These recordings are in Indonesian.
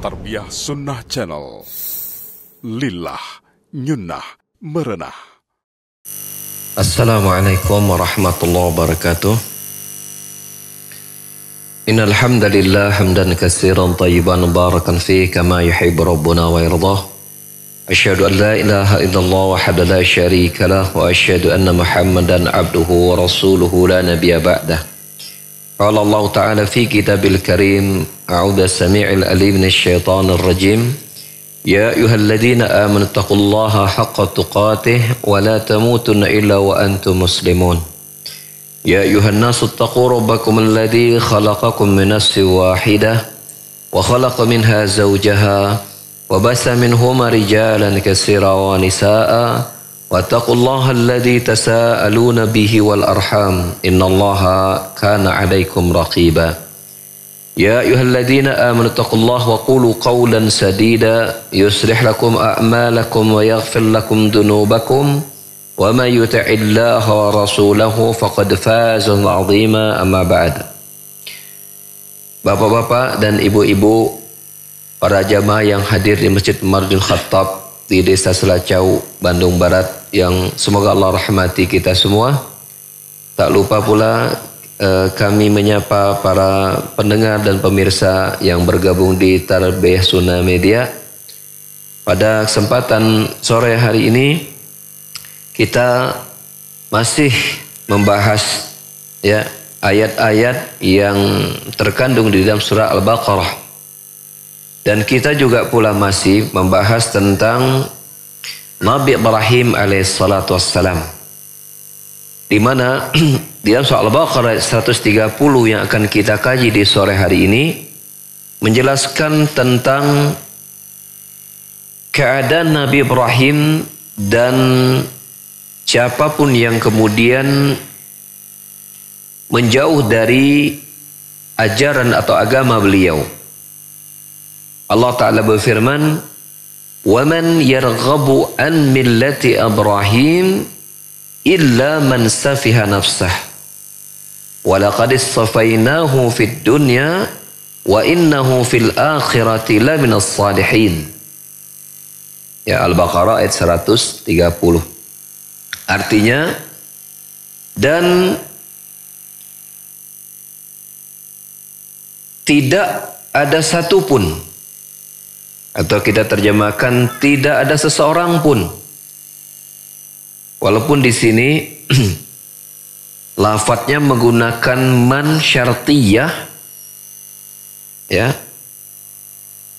Tarbiyah Sunnah Channel. Lillah Nyunnah Merenah. Assalamualaikum warahmatullahi wabarakatuh. Innal hamdalillah hamdan katsiran tayyiban mubarakan fihi kama yuhibbu rabbuna wa yardah. Asyhadu an la ilaha illallah wahdahu la syarika lah wa asyhadu anna Muhammadan abduhu wa rasuluhu la nabiyya ba'dah. Qala Allah Ta'ala fi kitabil karim, a'udzu samii'il alim minasy syaithanir rajim. Ya ayyuhalladzina amanu taqullaha haqqa tuqatih wa la tamutunna illa wa antum muslimun. Ya ayyuhan nasu taqu rabbakum alladzi khalaqakum min nafsin wahidah wa khalaqa minha zawjaha wa basa minhuma rijalan katsiran wa nisaa'a. Wattaqullaha alladzi tasaaluna bihi wal arham innallaha kana 'alaikum raqiba. Ya ayyuhalladzina amanu taqullaha wa qulu qawlan sadida yuslih lakum a'malakum wa yaghfir lakum dhunubakum wa may yuti'illaha wa rasulahu faqad faza 'azima amma ba'd. Bapak-bapak dan ibu-ibu, para jamaah yang hadir di Masjid Umar bin Khattab di Desa Selacau, Bandung Barat, yang semoga Allah rahmati kita semua. Tak lupa pula kami menyapa para pendengar dan pemirsa yang bergabung di Tarbiyah Sunnah Media. Pada kesempatan sore hari ini kita masih membahas ayat-ayat yang terkandung di dalam surah Al-Baqarah. Dan kita juga pula masih membahas tentang Nabi Ibrahim alaihissalatu wassalam, di mana di dalam surah Al-Baqarah 130 yang akan kita kaji di sore hari ini menjelaskan tentang keadaan Nabi Ibrahim dan siapapun yang kemudian menjauh dari ajaran atau agama beliau. Allah Ta'ala berfirman, وَمَنْ يَرْغَبُ عَنْ مِلَّةِ إِبْرَاهِيمَ إِلَّا مَنْ سَفِهَ نَفْسَهُ وَلَقَدِ اصْطَفَيْنَاهُ فِي الدُّنْيَا وَإِنَّهُ فِي الْآخِرَةِ لَمِنَ الصَّالِحِينَ. Ya, Al-Baqarah ayat 130. Artinya, dan tidak ada satupun, atau kita terjemahkan tidak ada seseorang pun. Walaupun di sini lafadznya menggunakan man syartiyah, ya,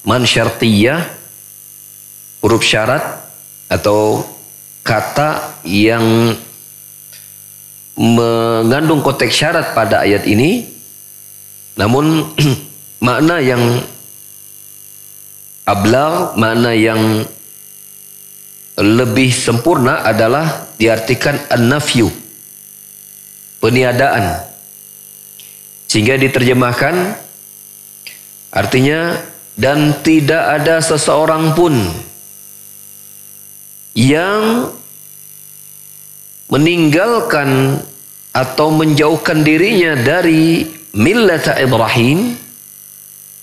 man syartiyah, huruf syarat atau kata yang mengandung konteks syarat pada ayat ini. Namun makna yang ablag, makna yang lebih sempurna adalah diartikan an-nafyu, peniadaan. Sehingga diterjemahkan artinya, dan tidak ada seseorang pun yang meninggalkan atau menjauhkan dirinya dari millata Ibrahim,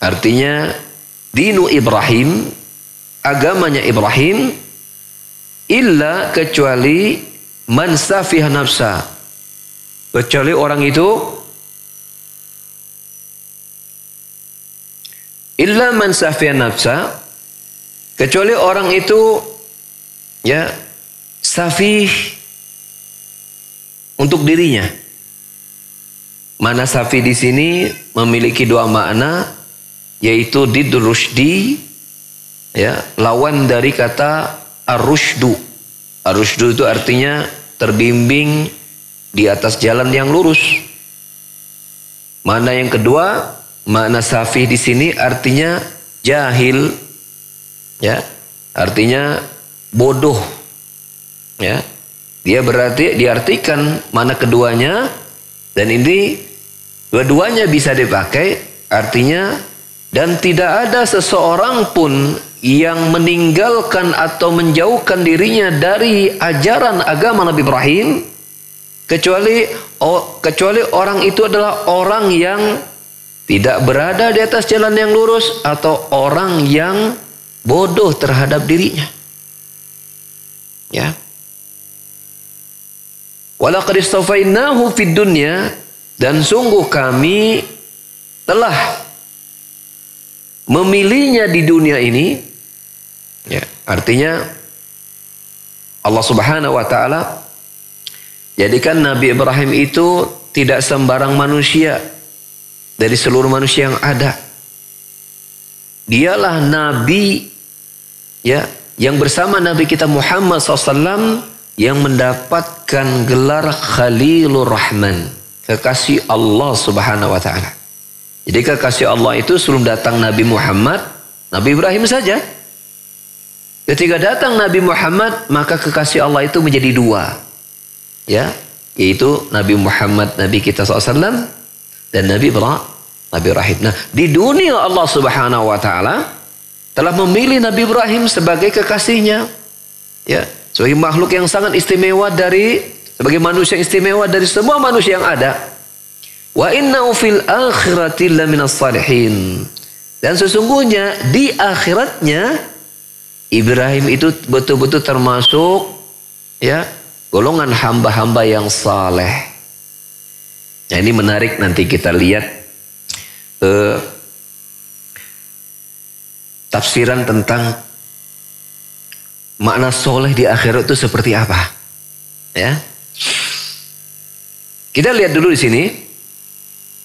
artinya dinu Ibrahim, agamanya Ibrahim, illa, kecuali man safiha nafsa, kecuali orang itu, illa man safiha nafsa, kecuali orang itu ya safih untuk dirinya. Mana safih di sini memiliki dua makna, yaitu didur rusydi, ya, lawan dari kata ar-rusydu. Ar-rusydu itu artinya terbimbing di atas jalan yang lurus. Makna yang kedua, makna safih di sini artinya jahil, ya, artinya bodoh, ya. Dia berarti diartikan mana keduanya, dan ini dua-duanya bisa dipakai, artinya dan tidak ada seseorang pun yang meninggalkan atau menjauhkan dirinya dari ajaran agama Nabi Ibrahim, kecuali orang itu adalah orang yang tidak berada di atas jalan yang lurus, atau orang yang bodoh terhadap dirinya. Ya. Walaqad istafainahu fid dunya, dan sungguh kami telah memilihnya di dunia ini. Ya, artinya Allah Subhanahu wa taala jadikan Nabi Ibrahim itu tidak sembarang manusia dari seluruh manusia yang ada. Dialah nabi, ya, yang bersama Nabi kita Muhammad SAW yang mendapatkan gelar Khalilur Rahman, kekasih Allah Subhanahu wa taala. Jadi kekasih Allah itu sebelum datang Nabi Muhammad, Nabi Ibrahim saja. Ketika datang Nabi Muhammad, maka kekasih Allah itu menjadi dua. Ya, yaitu Nabi Muhammad, Nabi kita SAW, dan Nabi Ibrahim. Nah, di dunia Allah Subhanahu wa taala telah memilih Nabi Ibrahim sebagai kekasihnya. Ya, sebagai makhluk yang sangat istimewa sebagai manusia yang istimewa dari semua manusia yang ada. Wa innahu fil akhirati laminas salihin. Dan sesungguhnya di akhiratnya Ibrahim itu betul-betul termasuk, ya, golongan hamba-hamba yang saleh. Nah, ini menarik, nanti kita lihat tafsiran tentang makna soleh di akhirat itu seperti apa. Ya, kita lihat dulu di sini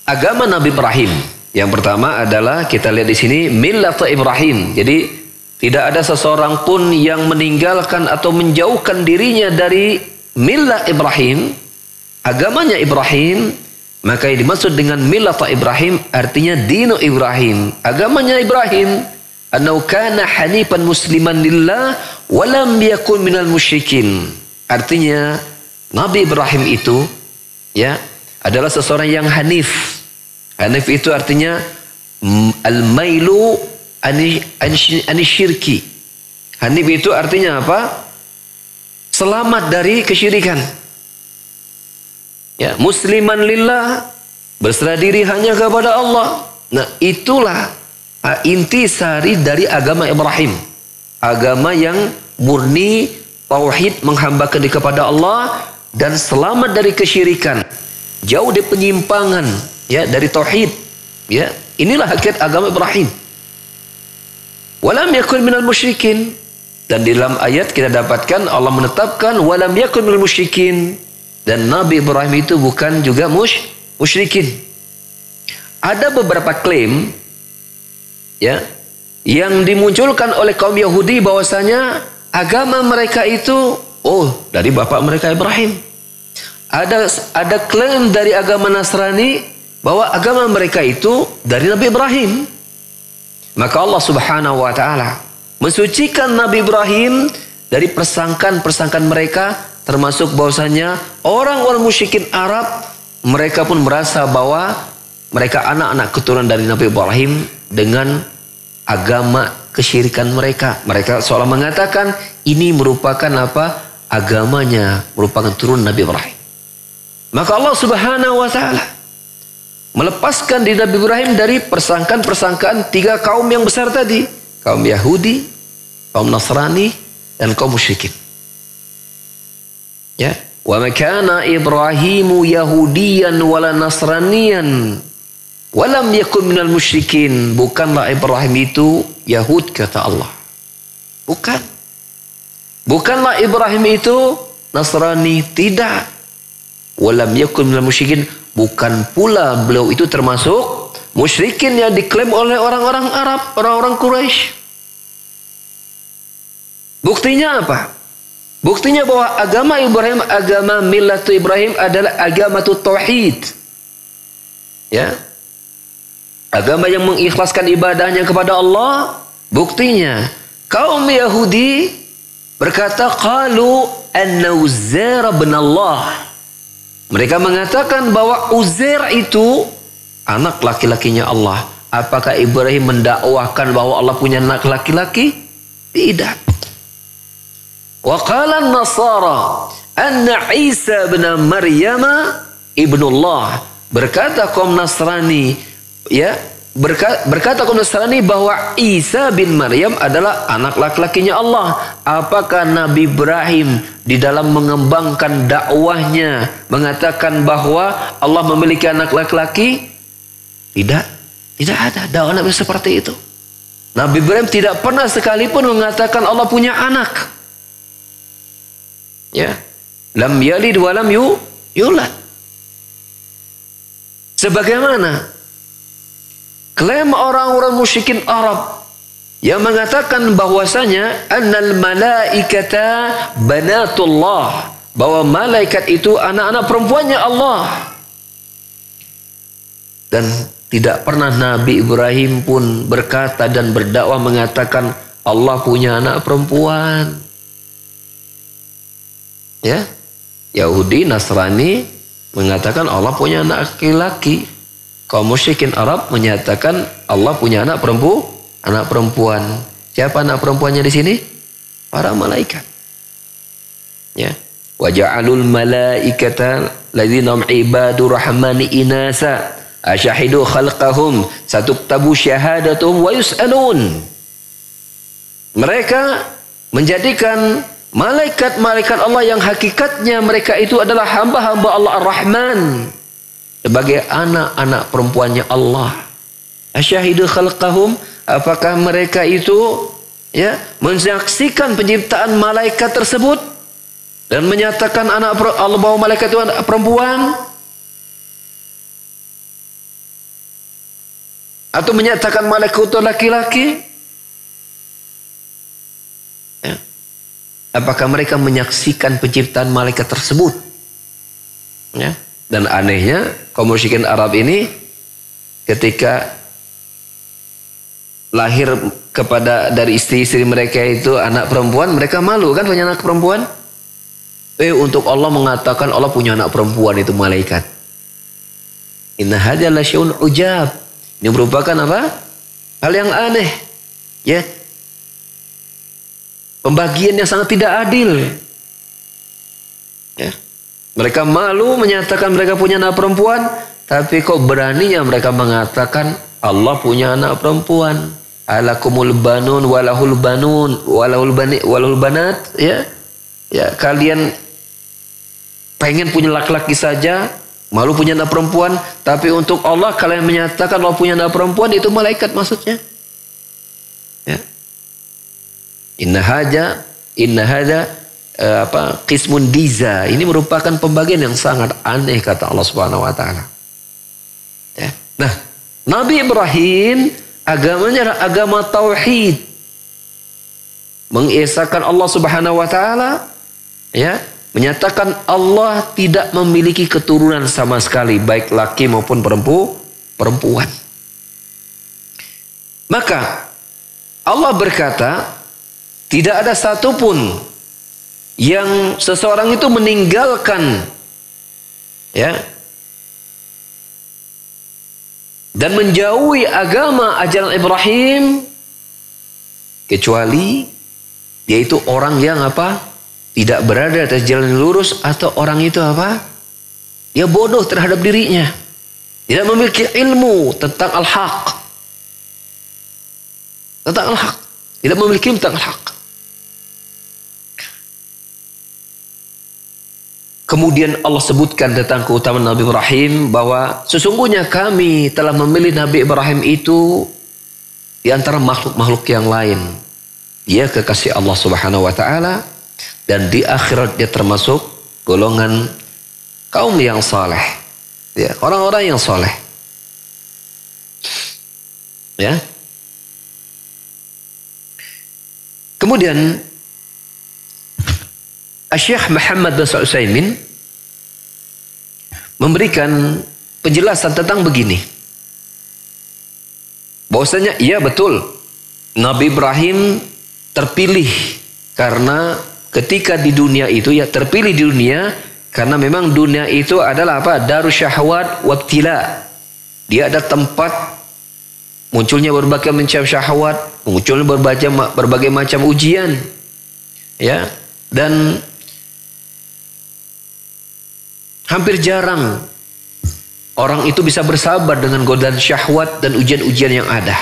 agama Nabi Ibrahim. Yang pertama adalah kita lihat di sini millat Ibrahim. Jadi tidak ada seseorang pun yang meninggalkan atau menjauhkan dirinya dari millat Ibrahim, agamanya Ibrahim. Maka yang dimaksud dengan millat Ibrahim artinya dinu Ibrahim, agamanya Ibrahim. Annahu kana hanifan musliman lillah wa lam yakun minal musyrikin. Artinya Nabi Ibrahim itu, ya, adalah seseorang yang hanif. Hanif itu artinya al-mailu anisyirki. Hanif itu artinya apa? Selamat dari kesyirikan. Ya, musliman lillah, berserah diri hanya kepada Allah. Nah, itulah inti sari dari agama Ibrahim. Agama yang murni tauhid, menghambakan diri kepada Allah dan selamat dari kesyirikan. Jauh dari penyimpangan, ya, dari tauhid. Ya, inilah hakikat agama Ibrahim. Walam yakun minal musyrikin. Dan di dalam ayat kita dapatkan Allah menetapkan walam yakun minal musyrikin. Dan Nabi Ibrahim itu bukan juga musyrikin. Ada beberapa klaim, ya, yang dimunculkan oleh kaum Yahudi bahwasanya agama mereka itu dari bapak mereka Ibrahim. Ada klaim dari agama Nasrani bahwa agama mereka itu dari Nabi Ibrahim. Maka Allah Subhanahu wa taala mensucikan Nabi Ibrahim dari persangkaan mereka, termasuk bahwasanya orang-orang musyrikin Arab, mereka pun merasa bahwa mereka anak-anak keturunan dari Nabi Ibrahim dengan agama kesyirikan mereka. Mereka seolah mengatakan ini merupakan apa? Agamanya merupakan turun Nabi Ibrahim. Maka Allah Subhanahu wa taala melepaskan di Nabi Ibrahim dari persangkaan tiga kaum yang besar tadi. Kaum Yahudi, kaum Nasrani, dan kaum musyrikin. Ya, wa ma kana Ibrahimu Yahudiyan wala Nasraniyan wa lam yakun minal musyrikin. Bukanlah Ibrahim itu Yahud, kata Allah. Bukanlah Ibrahim itu Nasrani, tidak. Wa lam yakun minal musyrikin. Bukan pula beliau itu termasuk musyrikin yang diklaim oleh orang-orang Arab, orang-orang Quraisy. Buktinya apa? Buktinya bahwa agama Ibrahim, agama millatu Ibrahim adalah agama tauhid. Ya. Agama yang mengikhlaskan ibadahnya kepada Allah. Buktinya kaum Yahudi berkata qalu anna Uzair bin Allah. Mereka mengatakan bahwa Uzair itu anak laki-lakinya Allah. Apakah Ibrahim mendakwahkan bahwa Allah punya anak laki-laki? Tidak. Wa qala an-Nasara anna Isa bin Maryam ibnullah. Berkata kaum Nasrani ya berkata kaum Nasrani bahwa Isa bin Maryam adalah anak laki-lakinya Allah. Apakah Nabi Ibrahim di dalam mengembangkan dakwahnya mengatakan bahwa Allah memiliki anak laki-laki? Tidak ada dakwah Nabi seperti itu. Nabi Ibrahim tidak pernah sekalipun mengatakan Allah punya anak. Ya, lam yalid wa lam yulad. Sebagaimana klaim orang-orang musyrikin Arab yang mengatakan bahwasanya annal malaikata banatullah, bahwa malaikat itu anak-anak perempuannya Allah. Dan tidak pernah Nabi Ibrahim pun berkata dan berdakwah mengatakan Allah punya anak perempuan. Ya, Yahudi, Nasrani mengatakan Allah punya anak laki-laki. Kaum musyrikin Arab menyatakan Allah punya anak perempuan. Siapa anak perempuannya di sini? Para malaikat. Ya. Wa ja'alul malaikata ladzina ibadur rahmani inasa asyahidu khalqahum satuktabu syahadatuhum wa yus'alun. Mereka menjadikan malaikat-malaikat Allah yang hakikatnya mereka itu adalah hamba-hamba Allah Ar-Rahman sebagai anak-anak perempuannya Allah. Asyahidu khalqahum, apakah mereka itu ya menyaksikan penciptaan malaikat tersebut dan menyatakan anak Allah bahwa malaikat itu anak perempuan, atau menyatakan malaikat itu laki-laki? Ya. Apakah mereka menyaksikan penciptaan malaikat tersebut? Ya. Dan anehnya kaum musyrikin Arab ini ketika lahir dari istri-istri mereka itu anak perempuan, mereka malu kan punya anak perempuan. Untuk Allah mengatakan Allah punya anak perempuan itu malaikat. Inna hadza la syai'un ujab. Ini merupakan apa? Hal yang aneh. Ya. Pembagian yang sangat tidak adil. Ya. Mereka malu menyatakan mereka punya anak perempuan, tapi kok beraninya mereka mengatakan Allah punya anak perempuan. Alakumul banun walahul banat, ya. Ya, kalian pengen punya laki-laki saja, malu punya anak perempuan, tapi untuk Allah kalian menyatakan Allah punya anak perempuan, itu malaikat maksudnya. Ya. Inna hadza qismun diza. Ini merupakan pembagian yang sangat aneh kata Allah Subhanahu wa taala. Ya. Nah, Nabi Ibrahim agamanya adalah agama tauhid. Mengesahkan Allah Subhanahu wa taala, ya, menyatakan Allah tidak memiliki keturunan sama sekali, baik laki maupun perempuan. Maka Allah berkata, tidak ada satupun yang seseorang itu meninggalkan, ya, dan menjauhi agama ajaran Ibrahim kecuali yaitu orang yang apa? Tidak berada atas jalan lurus, atau orang itu apa? Dia bodoh terhadap dirinya, tidak memiliki ilmu tentang al-haq, tidak memiliki ilmu tentang al-haq. Kemudian Allah sebutkan tentang keutamaan Nabi Ibrahim bahwa sesungguhnya kami telah memilih Nabi Ibrahim itu di antara makhluk-makhluk yang lain. Dia kekasih Allah Subhanahu wa taala, dan di akhirat dia termasuk golongan kaum yang saleh. Ya, orang-orang yang saleh. Ya. Kemudian Syekh Muhammad bin Shalih Al-Utsaimin memberikan penjelasan tentang begini. Bahwasanya iya betul, Nabi Ibrahim terpilih karena ketika di dunia itu, ya, terpilih di dunia karena memang dunia itu adalah apa? Darus syahwat wabtila. Dia ada tempat munculnya berbagai macam syahwat, munculnya berbagai macam ujian. Ya, dan hampir jarang orang itu bisa bersabar dengan godaan syahwat dan ujian-ujian yang ada.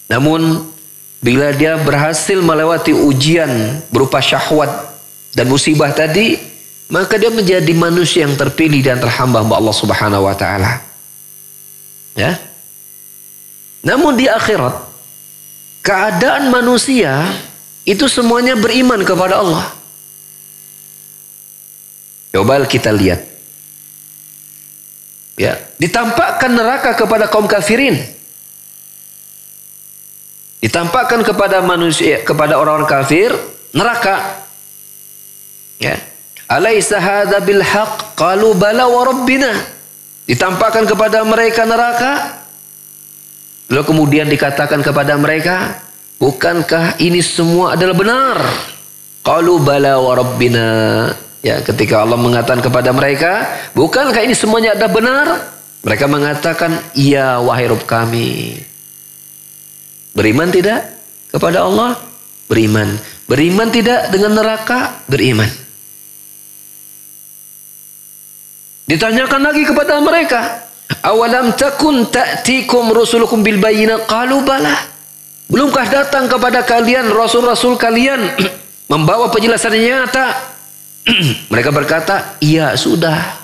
Namun bila dia berhasil melewati ujian berupa syahwat dan musibah tadi, maka dia menjadi manusia yang terpilih dan terhamba Allah Subhanahu wa taala. Ya. Namun di akhirat, keadaan manusia itu semuanya beriman kepada Allah. Coba kita lihat. Ya, ditampakkan neraka kepada kaum kafirin. Ditampakkan kepada manusia, kepada orang-orang kafir, neraka. Ya. Alaysa hadza bil haqq? Qalu bala wa rabbina. Ditampakkan kepada mereka neraka. Lalu kemudian dikatakan kepada mereka, bukankah ini semua adalah benar? Qalu bala wa rabbina. Ya, ketika Allah mengatakan kepada mereka, bukankah ini semuanya adalah benar? Mereka mengatakan, iya wahai Rabb kami. Beriman tidak kepada Allah? Beriman. Beriman tidak dengan neraka? Beriman. Ditanyakan lagi kepada mereka, awalam takun ta'tikum rusulukum bil bayyinat? Qalu bala. Belumkah datang kepada kalian rasul-rasul kalian membawa penjelasan yang nyata? Mereka berkata, iya sudah.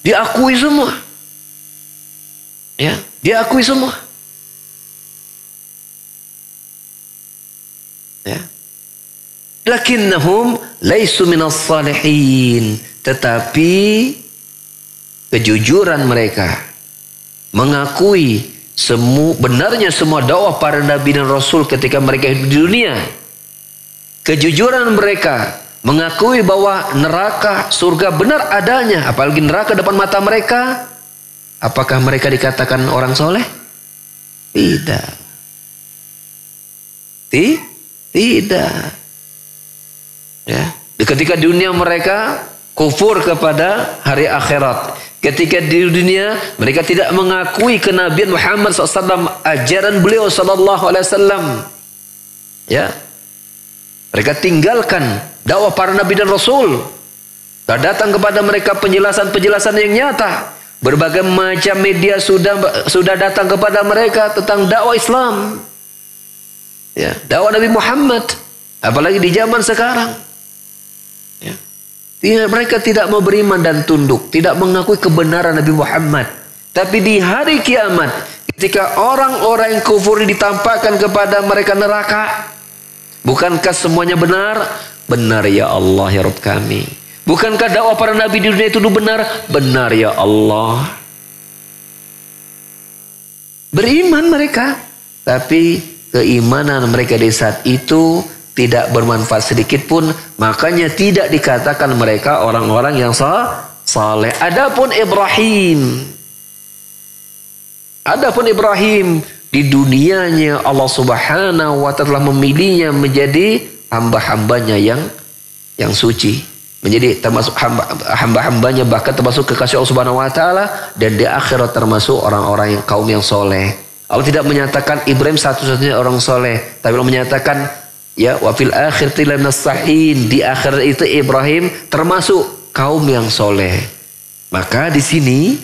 Diakui semua. Ya, diakui semua. Ya. Lakinnahum laisu minas salihin. Tetapi kejujuran mereka mengakui benarnya semua dakwah para nabi dan rasul ketika mereka hidup di dunia. Kejujuran mereka mengakui bahwa neraka, surga benar adanya, apalagi neraka depan mata mereka. Apakah mereka dikatakan orang soleh? Tidak. Tidak. Ya. Ketika di dunia mereka kufur kepada hari akhirat. Ketika di dunia mereka tidak mengakui kenabian Muhammad SAW, ajaran beliau SAW. Ya. Mereka tinggalkan dakwah para nabi dan rasul. Dan datang kepada mereka penjelasan-penjelasan yang nyata. Berbagai macam media sudah datang kepada mereka tentang dakwah Islam. Ya, dakwah Nabi Muhammad. Apalagi di zaman sekarang. Ya. Mereka tidak mau beriman dan tunduk. Tidak mengakui kebenaran Nabi Muhammad. Tapi di hari kiamat, ketika orang-orang yang kufur ditampakkan kepada mereka neraka, bukankah semuanya benar? Benar ya Allah ya Rabb kami. Bukankah dakwah para nabi di dunia itu benar? Benar ya Allah. Beriman mereka. Tapi keimanan mereka di saat itu tidak bermanfaat sedikit pun. Makanya tidak dikatakan mereka orang-orang yang saleh. Adapun Ibrahim di dunianya Allah Subhanahu wa ta'ala memilihnya menjadi hamba-hambanya yang suci, menjadi termasuk hamba-hambanya, bahkan termasuk kekasih Allah Subhanahu wa ta'ala, dan di akhirat termasuk orang-orang yang kaum yang soleh. Allah tidak menyatakan Ibrahim satu-satunya orang soleh, tapi Allah menyatakan ya wa fil akhirati lanasahin, di akhirat itu Ibrahim termasuk kaum yang soleh. Maka di sini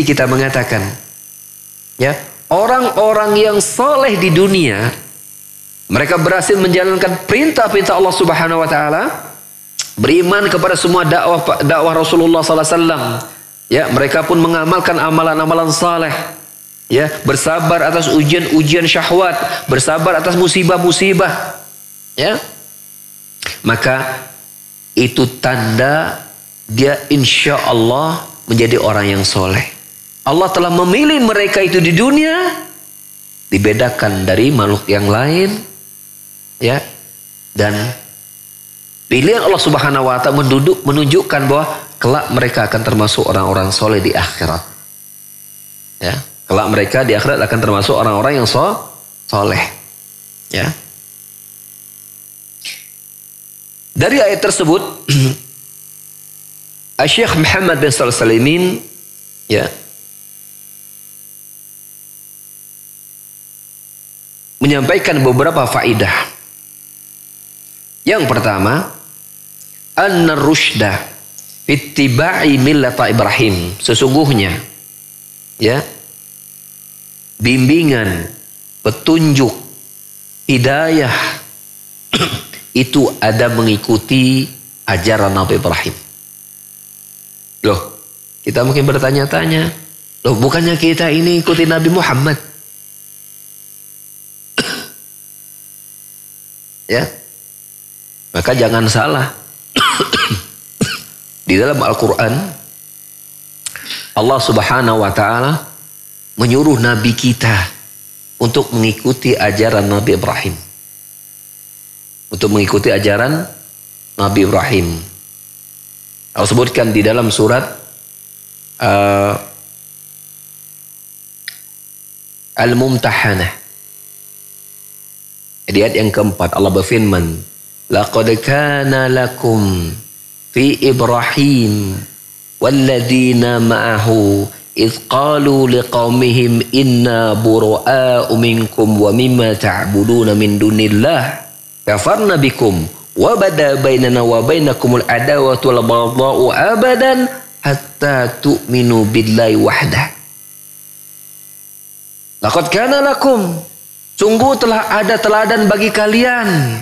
kita mengatakan ya, orang-orang yang soleh di dunia, mereka berhasil menjalankan perintah-perintah Allah Subhanahu wa ta'ala, beriman kepada semua dakwah Rasulullah SAW. Ya, mereka pun mengamalkan amalan-amalan saleh. Ya, bersabar atas ujian-ujian syahwat, bersabar atas musibah-musibah. Ya. Maka itu tanda dia insya Allah menjadi orang yang soleh. Allah telah memilih mereka itu di dunia, dibedakan dari makhluk yang lain. Ya, dan pilihan Allah Subhanahu wa ta'ala menunjukkan bahwa kelak mereka akan termasuk orang-orang soleh di akhirat. Ya, kelak mereka di akhirat akan termasuk orang-orang yang soleh. Ya. Dari ayat tersebut, Syekh Muhammad bin Shalih Al-Utsaimin ya menyampaikan beberapa faidah. Yang pertama, anna rusyda Ittiba'i millata Ibrahim. Sesungguhnya ya, bimbingan, petunjuk, hidayah itu ada mengikuti ajaran Nabi Ibrahim. Loh, kita mungkin bertanya-tanya, loh bukannya kita ini ikuti Nabi Muhammad? Ya, maka jangan salah. Di dalam Al-Quran, Allah Subhanahu wa Ta'ala menyuruh Nabi kita untuk mengikuti ajaran Nabi Ibrahim. Untuk mengikuti ajaran Nabi Ibrahim. Allah sebutkan di dalam surat Al-Mumtahanah. Di ayat yang keempat Allah berfirman, laqad kana lakum fi Ibrahim walladzina ma'ahu idh qalu liqaumihim inna bura'a'u minkum wa mimma ta'buduna min dunillah kafarna bikum wa bada bainana wa bainakumul adawatu wal baghdha'u abadan hatta tu'minu billahi wahdah. Laqad kana lakum, sungguh telah ada teladan bagi kalian.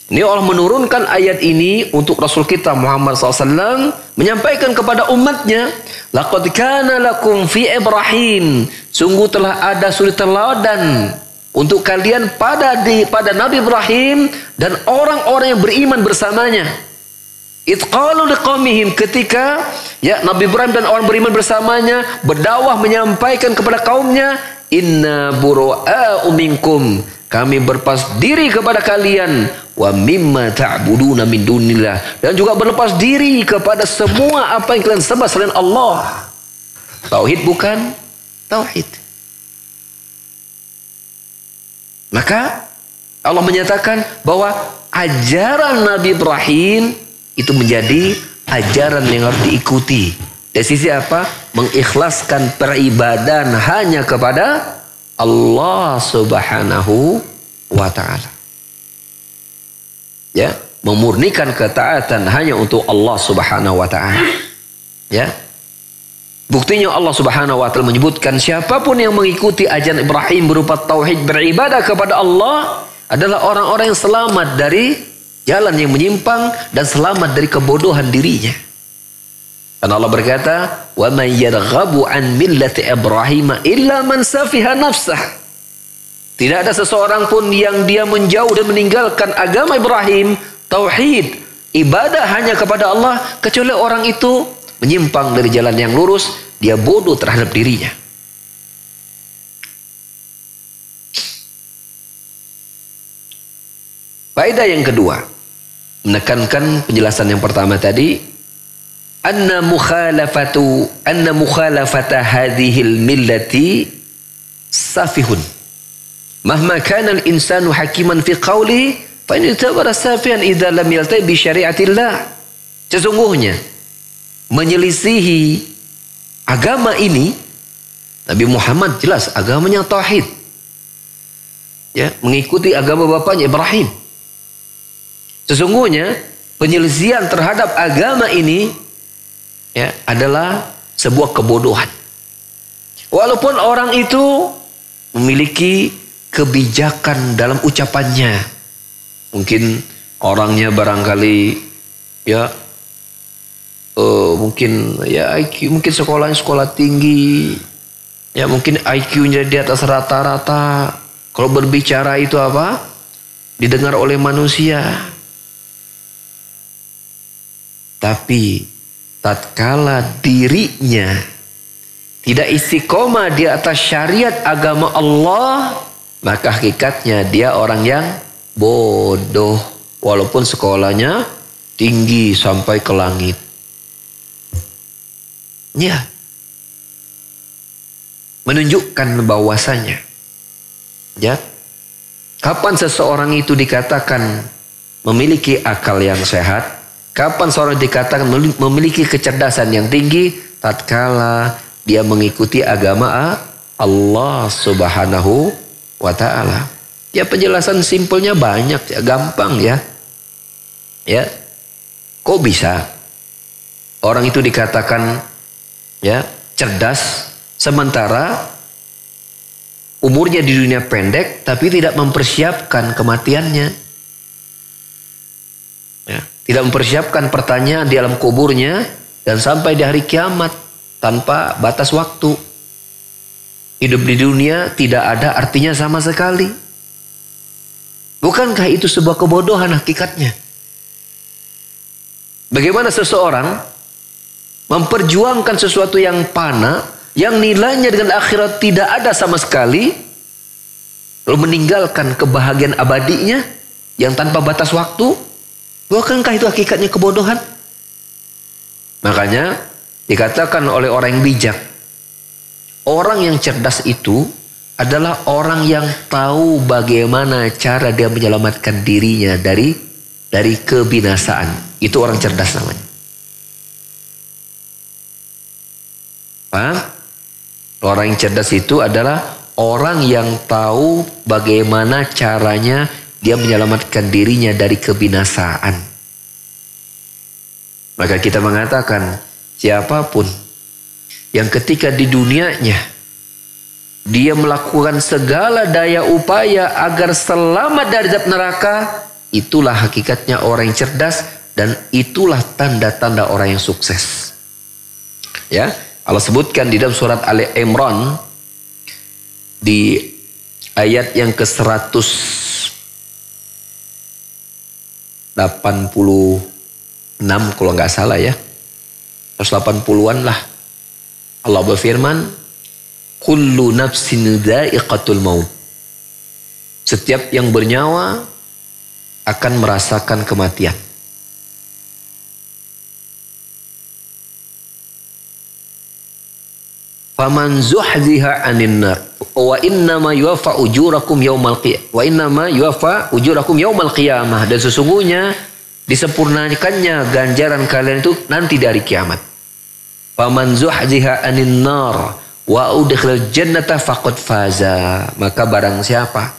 Ini Allah menurunkan ayat ini untuk Rasul kita Muhammad SAW menyampaikan kepada umatnya, laqad kana lakum fi Ibrahim, sungguh telah ada suri teladan untuk kalian pada Nabi Ibrahim dan orang-orang yang beriman bersamanya. Idh qalu liqaumihim, ketika ya Nabi Ibrahim dan orang beriman bersamanya berdakwah menyampaikan kepada kaumnya, inna bura'a'u minkum, kami berlepas diri kepada kalian, wa mimma ta'buduna min dunillah, dan juga berlepas diri kepada semua apa yang kalian sembah selain Allah. Tauhid bukan tauhid. Maka Allah menyatakan bahwa ajaran Nabi Ibrahim itu menjadi ajaran yang harus diikuti. Dari sisi apa? Mengikhlaskan peribadahan hanya kepada Allah Subhanahu wa Ta'ala. Ya, memurnikan ketaatan hanya untuk Allah Subhanahu wa Ta'ala. Ya. Buktinya Allah Subhanahu wa Ta'ala menyebutkan siapapun yang mengikuti ajaran Ibrahim berupa tauhid beribadah kepada Allah adalah orang-orang yang selamat dari jalan yang menyimpang dan selamat dari kebodohan dirinya. Dan Allah berkata, "Wa man yarghabu an millati Ibrahim illa man safiha nafsah." Tidak ada seseorang pun yang dia menjauh dan meninggalkan agama Ibrahim, tauhid, ibadah hanya kepada Allah, kecuali orang itu menyimpang dari jalan yang lurus, dia bodoh terhadap dirinya. Faedah yang kedua, menekankan penjelasan yang pertama tadi, anna mukhalafata hadhil millati safihun. Mahma kana al-insanu hakiman fi qawli fa in tabara safihan idza lam yaltai bi syariatillah. Sesungguhnya menyelisihi agama ini, Nabi Muhammad jelas agamanya tauhid. Ya, mengikuti agama bapaknya Ibrahim. Sesungguhnya penyelisihan terhadap agama ini ya adalah sebuah kebodohan. Walaupun orang itu memiliki kebijakan dalam ucapannya, mungkin orangnya barangkali ya mungkin ya IQ, mungkin sekolahnya sekolah tinggi, ya mungkin IQ-nya di atas rata-rata. Kalau berbicara itu apa? Didengar oleh manusia. Tapi tatkala dirinya tidak istiqomah di atas syariat agama Allah, maka hakikatnya dia orang yang bodoh walaupun sekolahnya tinggi sampai ke langit. Ya, menunjukkan bahwasanya ya, kapan seseorang itu dikatakan memiliki akal yang sehat, kapan seorang dikatakan memiliki kecerdasan yang tinggi, tatkala dia mengikuti agama Allah Subhanahu wa Ta'ala. Ya, penjelasan simpelnya banyak, ya, gampang ya. Ya, kok bisa? Orang itu dikatakan ya cerdas, sementara umurnya di dunia pendek, tapi tidak mempersiapkan kematiannya. Ya, tidak mempersiapkan pertanyaan di alam kuburnya dan sampai di hari kiamat tanpa batas waktu. Hidup di dunia tidak ada artinya sama sekali. Bukankah itu sebuah kebodohan hakikatnya? Bagaimana seseorang memperjuangkan sesuatu yang fana, yang nilainya dengan akhirat tidak ada sama sekali, lalu meninggalkan kebahagiaan abadinya yang tanpa batas waktu? Bukankah itu hakikatnya kebodohan? Makanya dikatakan oleh orang yang bijak, orang yang cerdas itu adalah orang yang tahu bagaimana cara dia menyelamatkan dirinya dari kebinasaan. Itu orang cerdas namanya. Paham? Orang yang cerdas itu adalah orang yang tahu bagaimana caranya dia menyelamatkan dirinya dari kebinasaan. Maka kita mengatakan, siapapun yang ketika di dunianya dia melakukan segala daya upaya agar selamat dari azab neraka, itulah hakikatnya orang yang cerdas dan itulah tanda-tanda orang yang sukses. Ya, Allah sebutkan di dalam surat Ali Imran di ayat yang ke-186 kalau nggak salah ya, 180-an lah. Allah berfirman, kullu nafsin dha'iqatul maut. Setiap yang bernyawa akan merasakan kematian. Faman zuhziha 'anil nar wa innama yuwaffa ujurakum yaumal qiyamah. Dan sesungguhnya disempurnakannya ganjaran kalian itu nanti dari kiamat. Faman zuhziha 'anil nar wa udkhilal jannata faqad faza. Maka barang siapa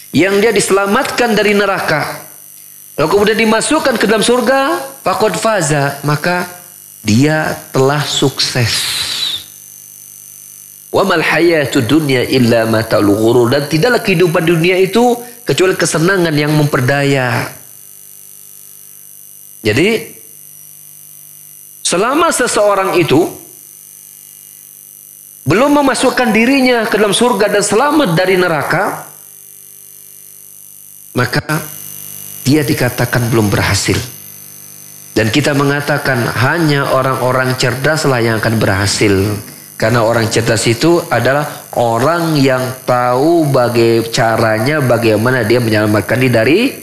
yang dia diselamatkan dari neraka lalu kemudian dimasukkan ke dalam surga, faqad faza, maka dia telah sukses. Wa mal hayatud dunya illa mata'ul ghurur. Dan tidaklah kehidupan dunia itu kecuali kesenangan yang memperdaya. Jadi selama seseorang itu belum memasukkan dirinya ke dalam surga dan selamat dari neraka, maka dia dikatakan belum berhasil. Dan kita mengatakan hanya orang-orang cerdaslah yang akan berhasil. Karena orang cerdas itu adalah orang yang tahu bagaimana dia menyelamatkan diri dari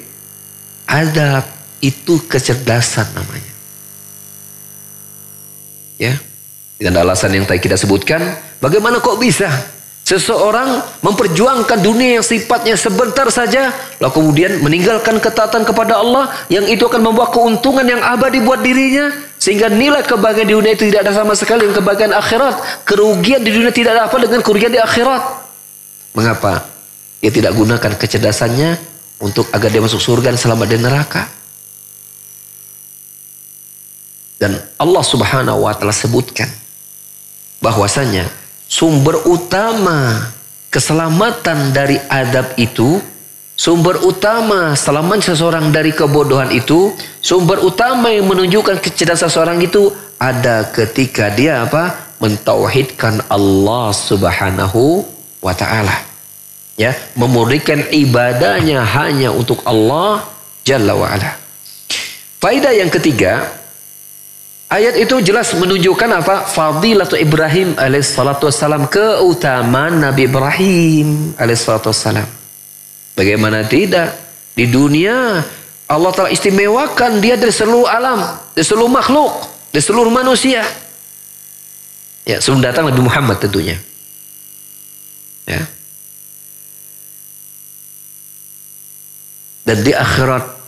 azab. Itu kecerdasan namanya. Ya, dengan alasan yang tadi kita sebutkan, bagaimana kok bisa seseorang memperjuangkan dunia yang sifatnya sebentar saja, lalu kemudian meninggalkan ketaatan kepada Allah yang itu akan membawa keuntungan yang abadi buat dirinya, sehingga nilai kebahagiaan di dunia itu tidak ada sama sekali dengan kebahagiaan akhirat. Kerugian di dunia tidak ada apa dengan kerugian di akhirat. Mengapa dia tidak gunakan kecerdasannya untuk agar dia masuk surga dan selamat dari neraka? Dan Allah Subhanahu wa taala sebutkan bahwasanya sumber utama keselamatan dari azab itu, sumber utama selamat seseorang dari kebodohan itu, sumber utama yang menunjukkan kecerdasan seseorang itu ada ketika dia mentauhidkan Allah Subhanahu wa taala. Ya, memurnikan ibadahnya hanya untuk Allah Jalla wa ala. Faedah yang ketiga, ayat itu jelas menunjukkan fadilatu Ibrahim alaihissalatu wassalam, keutamaan Nabi Ibrahim alaihissalatu wassalam. Bagaimana tidak? Di dunia Allah telah istimewakan dia dari seluruh alam, dari seluruh makhluk, dari seluruh manusia. Ya, sebelum datang Nabi Muhammad tentunya. Ya. Dan di akhirat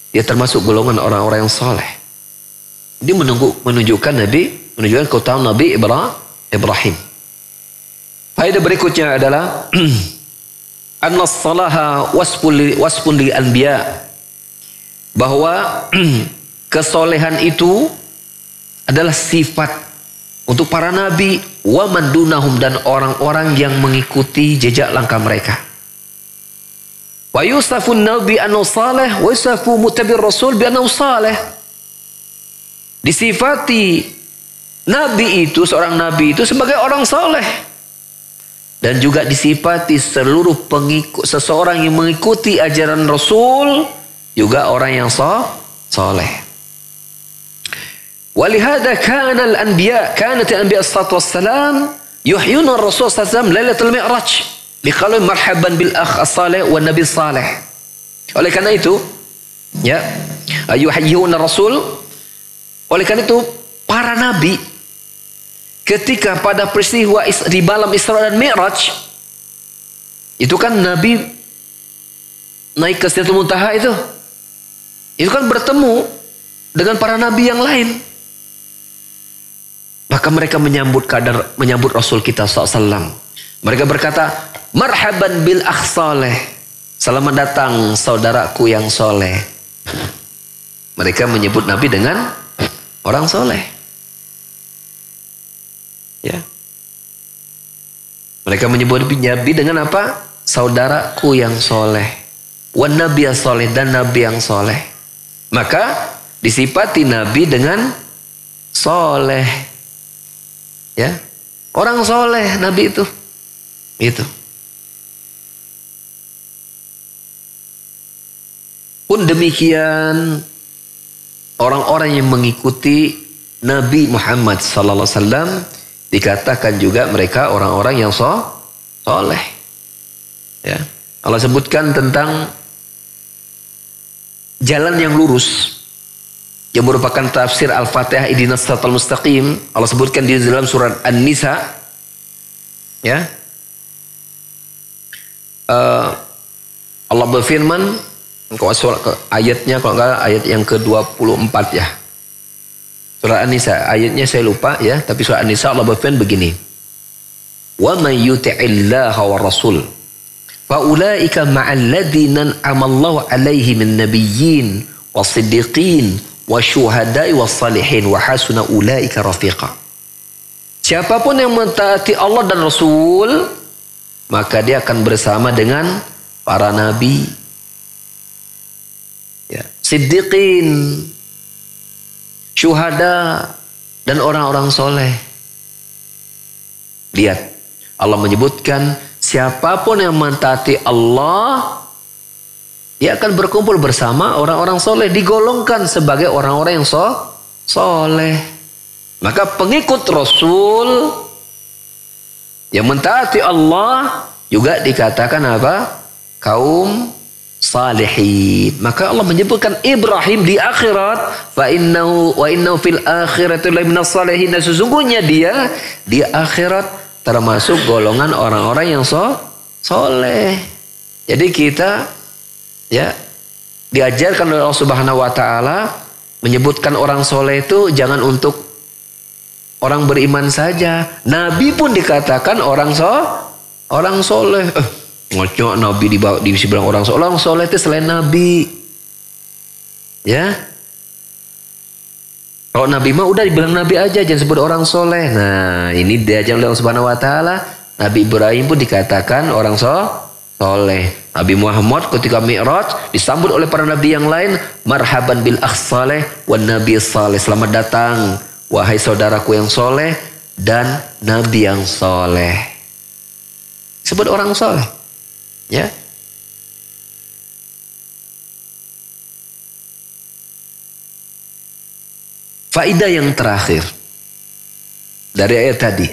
dia termasuk golongan orang-orang yang saleh. Dia menunjukkan keutamaan Nabi Ibrahim. Faedah berikutnya adalah anna salaha wasfun lil anbiya, bahwa kesolehan itu adalah sifat untuk para nabi, wa man dunahum, dan orang-orang yang mengikuti jejak langkah mereka. Wa yusafun nabi annahu salih, wa yusafu mutabir rasul bi annahu salih. Disifati nabi itu, seorang nabi itu sebagai orang saleh. Dan juga disifati seluruh pengikut, seseorang yang mengikuti ajaran Rasul juga orang yang saleh. Walihada kanat al-anbiya sallallahu wassalam yuhyuna Rasul sallallahu alaihi wasallam lailatul mi'raj liqalu marhaban bil akh as-salih wan nabi salih. Oleh karena itu, ya, yuhyuna Rasul. Oleh karena itu para nabi ketika pada peristiwa di malam Isra dan Mi'raj, itu kan Nabi naik ke Sidratul Muntaha itu kan bertemu dengan para nabi yang lain. Maka mereka menyambut Rasul kita SAW. Mereka berkata, marhaban bil akh saleh, selamat datang saudaraku yang soleh. Mereka menyebut Nabi dengan orang soleh. Ya. Mereka menyebut Nabi dengan apa? Saudaraku yang soleh. Wan nabi yang soleh, dan nabi yang soleh. Maka disifati Nabi dengan soleh. Ya, orang soleh Nabi itu. Itu. Pun demikian orang-orang yang mengikuti Nabi Muhammad sallallahu alaihi wasallam dikatakan juga mereka orang-orang yang soleh. Ya. Allah sebutkan tentang jalan yang lurus yang merupakan tafsir Al-Fatihah ihdinas siratal mustaqim. Allah sebutkan di dalam surat An-Nisa, ya. Allah berfirman, ayatnya kalau enggak ayat yang ke-24 ya. Surah An-Nisa, ayatnya saya lupa ya, tapi surah An-Nisa Allah berfirman begini. Wa may yuti'illaha wa rasul fa ulaika ma'al ladzina an'amallahu 'alaihim min nabiyyin wasiddiqin wasyuhada'i wassalihin wa hasuna ulaika rafiqa. Siapapun yang mentaati Allah dan Rasul, maka dia akan bersama dengan para nabi, ya, siddiqin, syuhada, dan orang-orang soleh. Lihat, Allah menyebutkan siapapun yang mentaati Allah, dia akan berkumpul bersama orang-orang soleh, digolongkan sebagai orang-orang yang soleh. Maka pengikut Rasul yang mentaati Allah juga dikatakan apa? Kaum salihin. Maka Allah menyebutkan Ibrahim di akhirat, fa innahu fil akhirati laminas salihin. Sesungguhnya dia di akhirat termasuk golongan orang-orang yang soleh. Jadi kita, ya, diajarkan oleh Allah Subhanahu wa taala menyebutkan orang soleh itu jangan untuk orang beriman saja. Nabi pun dikatakan orang soleh. Ngocok Nabi dibilang orang soleh. Orang soleh itu selain Nabi. Ya. Kalau Nabi mah udah dibilang Nabi aja, jangan sebut orang soleh. Nah, ini diajar oleh Allah Subhanahu wa taala. Nabi Ibrahim pun dikatakan orang soleh. Nabi Muhammad ketika Mi'raj disambut oleh para nabi yang lain, marhaban bil akh saleh wan nabi saleh. Selamat datang wahai saudaraku yang soleh dan nabi yang soleh. Sebut orang soleh. Ya. Faidah yang terakhir dari ayat tadi.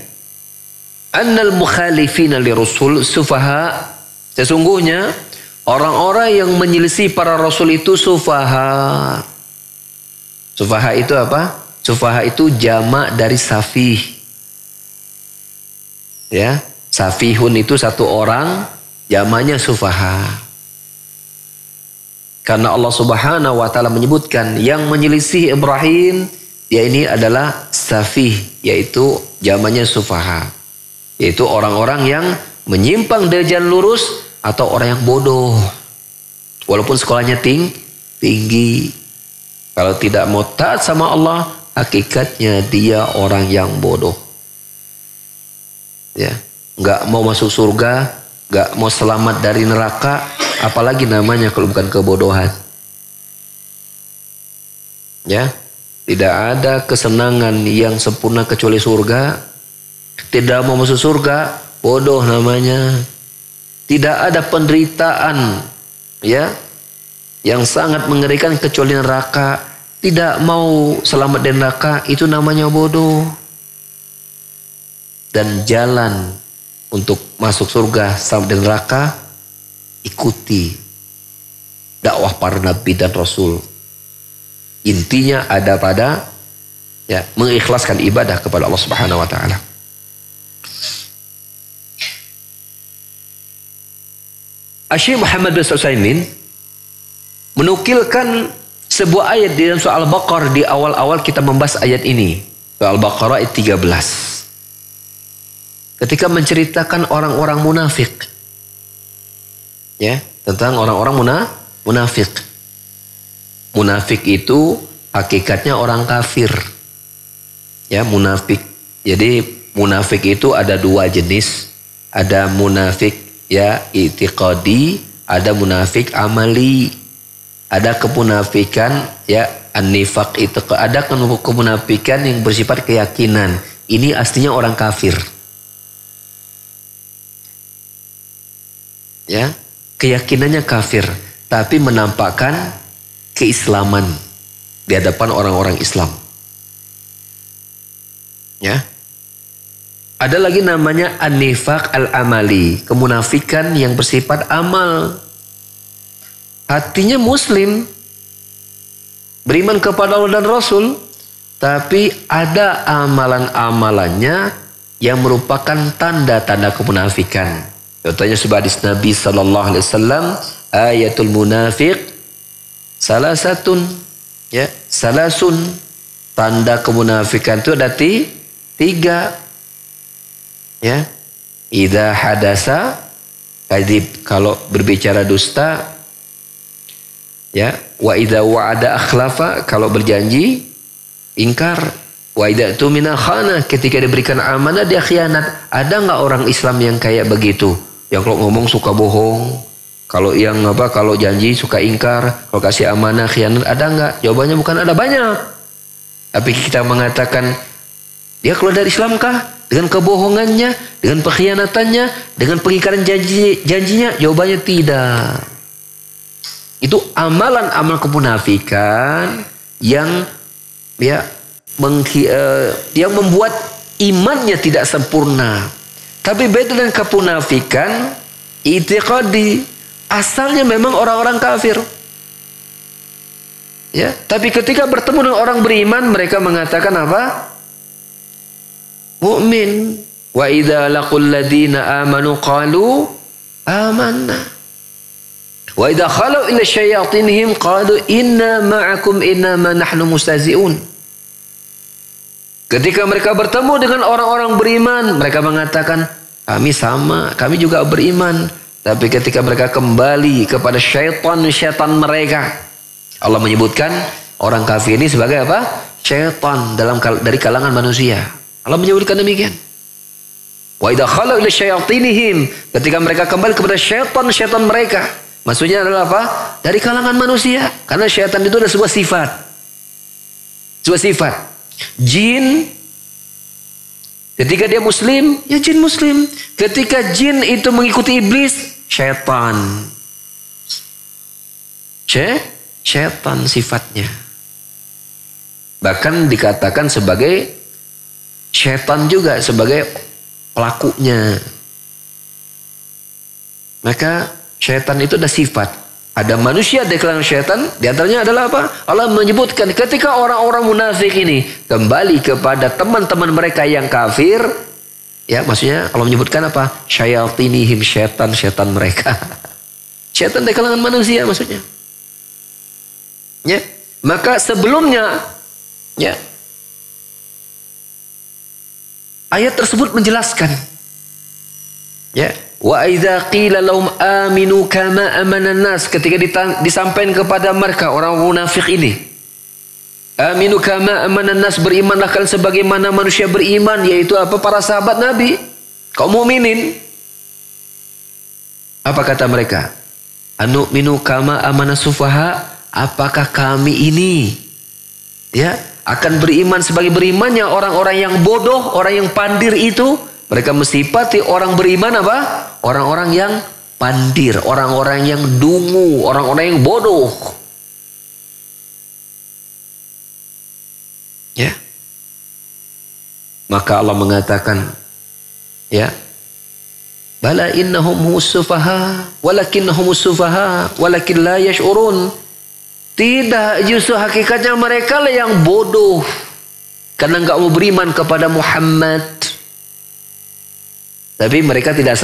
Annal mukhalifina lirusul sufaha. Sesungguhnya orang-orang yang menyelisih para rasul itu sufaha. Sufaha itu apa? Sufaha itu jamak dari safih. Ya, safihun itu satu orang, jamaknya sufaha. Karena Allah Subhanahu wa taala menyebutkan yang menyelisih Ibrahim, dia ini adalah safih, yaitu jamaknya sufaha. Yaitu orang-orang yang menyimpang dari jalan lurus atau orang yang bodoh. Walaupun sekolahnya tinggi, kalau tidak mau taat sama Allah, hakikatnya dia orang yang bodoh. Ya, nggak mau masuk surga, nggak mau selamat dari neraka, apalagi namanya kalau bukan kebodohan. Ya, tidak ada kesenangan yang sempurna kecuali surga. Tidak mau masuk surga, bodoh namanya. Tidak ada penderitaan, ya, yang sangat mengerikan kecuali neraka. Tidak mau selamat dari neraka, itu namanya bodoh. Dan jalan untuk masuk surga selamat dari neraka, ikuti dakwah para nabi dan rasul. Intinya ada pada mengikhlaskan ibadah kepada Allah Subhanahu wa taala. Syekh Muhammad bin Utsaimin menukilkan sebuah ayat di dalam surah Al-Baqarah di awal-awal kita membahas ayat ini. Surah Al-Baqarah ayat 13. Ketika menceritakan orang-orang munafik. Ya, tentang orang-orang munafik. Munafik itu hakikatnya orang kafir. Ya, munafik. Jadi munafik itu ada dua jenis. Ada munafik i'tiqadi, ada munafik amali. Ada kemunafikan an-nifaq itu, ada kemunafikan yang bersifat keyakinan. Ini aslinya orang kafir. Ya, keyakinannya kafir, tapi menampakkan keislaman di hadapan orang-orang Islam. Ya. Ada lagi namanya an-nifaq al-amali, kemunafikan yang bersifat amal. Hatinya muslim, beriman kepada Allah dan Rasul, tapi ada amalan-amalannya yang merupakan tanda-tanda kemunafikan. Contohnya sebuah hadis Nabi sallallahu alaihi wasallam, ayatul munafiq salasatun, ya, salasun. Tanda kemunafikan itu ada tiga. Ya, idza hadasa kadzib, kalau berbicara dusta. Ya, wa idza wa'ada akhlafa, kalau berjanji ingkar. Wa idza tumina khana, ketika diberikan amanah dia khianat. Ada enggak orang Islam yang kayak begitu? Yang kalau ngomong suka bohong, kalau kalau janji suka ingkar, kalau kasih amanah khianat, ada enggak? Jawabannya bukan ada, banyak. Tapi kita mengatakan dia keluar dari Islam kah? Dengan kebohongannya, dengan pengkhianatannya, dengan pengingkaran janjinya? Jawabannya tidak. Itu amalan-amalan kemunafikan yang yang membuat imannya tidak sempurna. Tapi beda dengan kemunafikan i'tiqadi, asalnya memang orang-orang kafir. Ya, tapi ketika bertemu dengan orang beriman, mereka mengatakan apa? Mu'min. Wa idza laqul ladina amanu qalu amanna. Wa idza khalu ila syayatinihim qalu inna ma'akum innama nahnu mustazi'un. Ketika mereka bertemu dengan orang-orang beriman, mereka mengatakan, kami sama, kami juga beriman. Tapi ketika mereka kembali kepada syaitan mereka, Allah menyebutkan orang kafir ini sebagai apa? Syaitan dari kalangan manusia. Allah menyebutkan demikian. Wa idza khalu ila syayatinihim, ketika mereka kembali kepada syaitan mereka. Maksudnya adalah apa? Dari kalangan manusia. Karena syaitan itu ada sebuah sifat. Sebuah sifat. Jin, ketika dia muslim, ya jin muslim. Ketika jin itu mengikuti iblis, syaitan. Syaitan sifatnya. Bahkan dikatakan sebagai syaitan juga sebagai pelakunya. Maka syaitan itu ada sifat. Ada manusia dari kalangan syaitan. Di antaranya adalah apa? Allah menyebutkan ketika orang-orang munafik ini kembali kepada teman-teman mereka yang kafir. Ya, maksudnya Allah menyebutkan apa? Syayatinihim, syaitan mereka. Syaitan dari kalangan manusia maksudnya. Ya. Maka sebelumnya, ya, ayat tersebut menjelaskan, ya, wa idza qila lahum aminu kama amana nas, ketika disampaikan kepada mereka orang munafik ini, Aminu kama amanan nas, berimanlah kalian sebagaimana manusia beriman, yaitu apa? Para sahabat Nabi, kaum mukminin. Apa kata mereka? Anu'minu kama amana sufaha, apakah kami ini ya akan beriman sebagai berimannya orang-orang yang bodoh, orang yang pandir itu? Mereka mensifati orang beriman apa? Orang-orang yang pandir, orang-orang yang dungu, orang-orang yang bodoh. Ya. Maka Allah mengatakan, ya, bala innahum husufaha walakinnahum sufaha walakin la yash'urun. Tidak, justru hakikatnya mereka lah yang bodoh karena enggak mau beriman kepada Muhammad. Tapi mereka tidak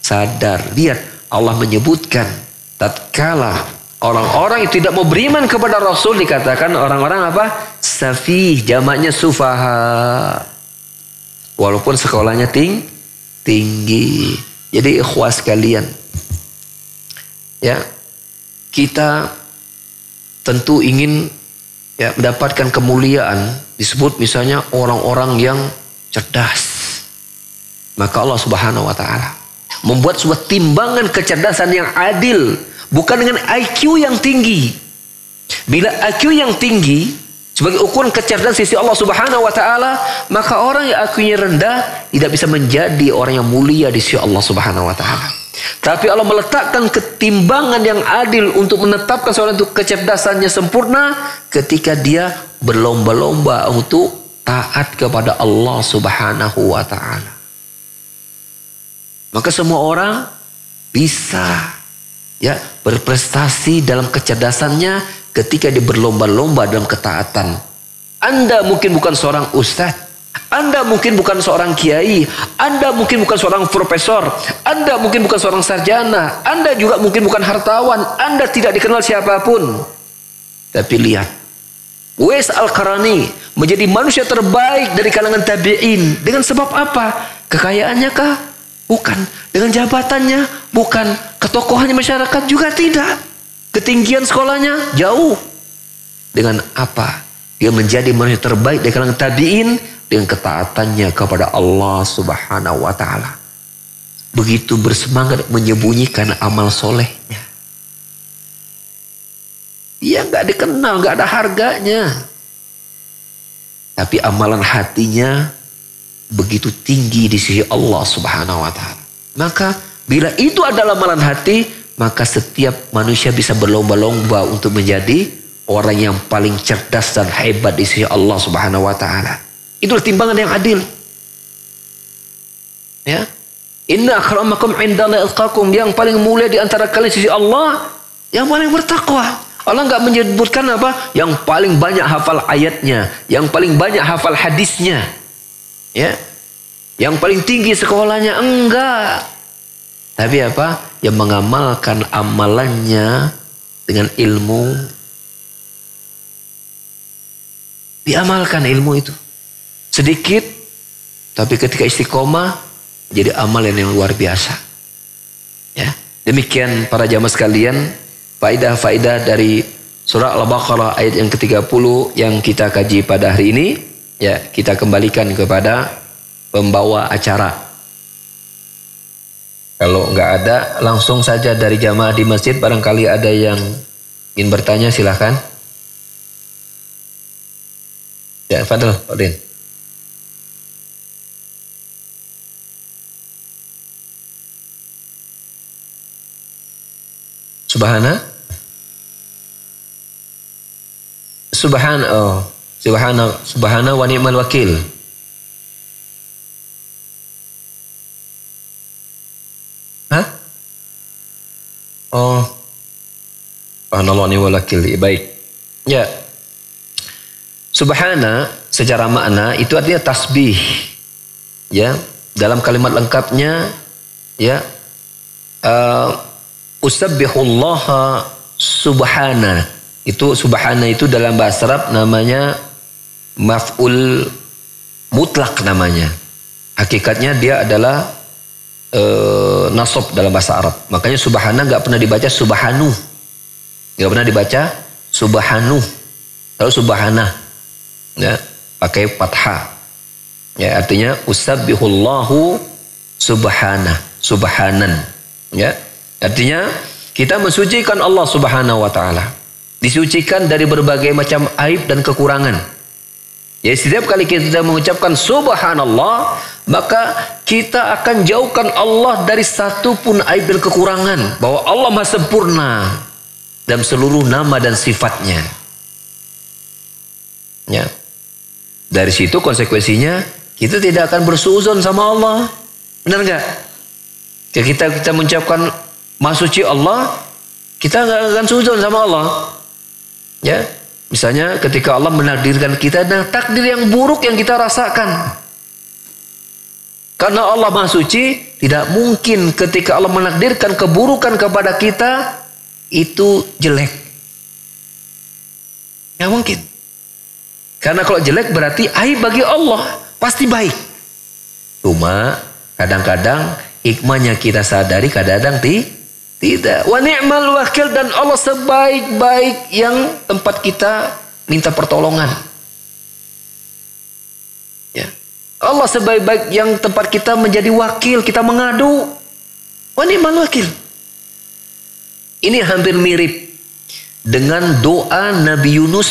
sadar. Lihat, Allah menyebutkan tatkala orang-orang yang tidak mau beriman kepada Rasul dikatakan orang-orang apa? Safih, jamaknya sufaha. Walaupun sekolahnya tinggi. Jadi ikhwas sekalian, ya, kita tentu ingin ya mendapatkan kemuliaan. Disebut misalnya orang-orang yang cerdas. Maka Allah Subhanahu wa taala membuat sebuah timbangan kecerdasan yang adil, bukan dengan IQ yang tinggi. Bila IQ yang tinggi sebagai ukuran kecerdasan sisi Allah Subhanahu wa taala, maka orang yang IQ-nya rendah tidak bisa menjadi orang yang mulia di sisi Allah Subhanahu wa taala. Tapi Allah meletakkan ketimbangan yang adil untuk menetapkan seorang itu kecerdasannya sempurna ketika dia berlomba-lomba untuk taat kepada Allah Subhanahu wa taala. Maka semua orang bisa ya berprestasi dalam kecerdasannya ketika dia berlomba-lomba dalam ketaatan. Anda mungkin bukan seorang ustadz, Anda mungkin bukan seorang kiai, Anda mungkin bukan seorang profesor, Anda mungkin bukan seorang sarjana, Anda juga mungkin bukan hartawan, Anda tidak dikenal siapapun. Tapi lihat, Uwais Al-Qarani menjadi manusia terbaik dari kalangan tabi'in. Dengan sebab apa? Kekayaannya kah? Bukan. Dengan jabatannya? Bukan. Ketokohannya masyarakat? Juga tidak. Ketinggian sekolahnya? Jauh. Dengan apa? Dia menjadi manusia terbaik dari kalangan tabi'in dengan ketaatannya kepada Allah Subhanahu wa taala. Begitu bersemangat menyembunyikan amal solehnya. Dia nggak dikenal, nggak ada harganya. Tapi amalan hatinya begitu tinggi di sisi Allah Subhanahu wa taala. Maka bila itu adalah amalan hati, maka setiap manusia bisa berlomba-lomba untuk menjadi orang yang paling cerdas dan hebat di sisi Allah Subhanahu wa taala. Itulah timbangan yang adil. Ya. Inna akramakum indallahi atqakum, yang paling mulia di antara kalian di sisi Allah yang paling bertakwa. Allah enggak menyebutkan apa? Yang paling banyak hafal ayatnya, yang paling banyak hafal hadisnya. Ya. Yang paling tinggi sekolahnya, enggak. Tapi apa? Yang mengamalkan amalannya dengan ilmu. Diamalkan ilmu itu. Sedikit, tapi ketika istiqomah jadi amalan yang luar biasa. Ya. Demikian para jamaah sekalian, faedah-faedah dari surah Al-Baqarah ayat yang ke-30 yang kita kaji pada hari ini. Ya, kita kembalikan kepada pembawa acara. Kalau nggak ada, langsung saja dari jamaah di masjid. Barangkali ada yang ingin bertanya, silahkan. Ya, Fadl, Odin. Subhana wa ni'mal wakil. Hah? Oh. Subhanallah wa ni'mal wakil. Baik. Ya. Subhana secara makna itu artinya tasbih. Ya, dalam kalimat lengkapnya ya usabbihullaha subhana. Itu subhana itu dalam bahasa Arab namanya maf'ul mutlak namanya. Hakikatnya dia adalah nasab dalam bahasa Arab. Makanya subhana nggak pernah dibaca subhanu. Nggak pernah dibaca subhanu. Lalu subhana. Ya, pakai fathah. Ya, artinya usabbihullahu subhanan. Ya, artinya kita mensucikan Allah Subhanahu wa taala. Disucikan dari berbagai macam aib dan kekurangan. Ya, setiap kali kita mengucapkan subhanallah, maka kita akan jauhkan Allah dari satu pun aib dan kekurangan. Bahwa Allah maha sempurna dalam seluruh nama dan sifatnya. Ya. Dari situ konsekuensinya kita tidak akan bersuuzon sama Allah. Benar nggak? Kita mengucapkan maha suci Allah, kita nggak akan suuzon sama Allah. Ya. Misalnya ketika Allah menakdirkan kita dengan takdir yang buruk yang kita rasakan. Karena Allah Maha Suci, tidak mungkin ketika Allah menakdirkan keburukan kepada kita, itu jelek. Nggak mungkin. Karena kalau jelek berarti aib bagi Allah. Pasti baik. Cuma kadang-kadang hikmahnya kita sadari, kadang-kadang tidak. Wa ni'mal wakil, dan Allah sebaik-baik yang tempat kita minta pertolongan. Ya. Allah sebaik-baik yang tempat kita menjadi wakil, kita mengadu. Wa ni'mal wakil. Ini hampir mirip dengan doa Nabi Yunus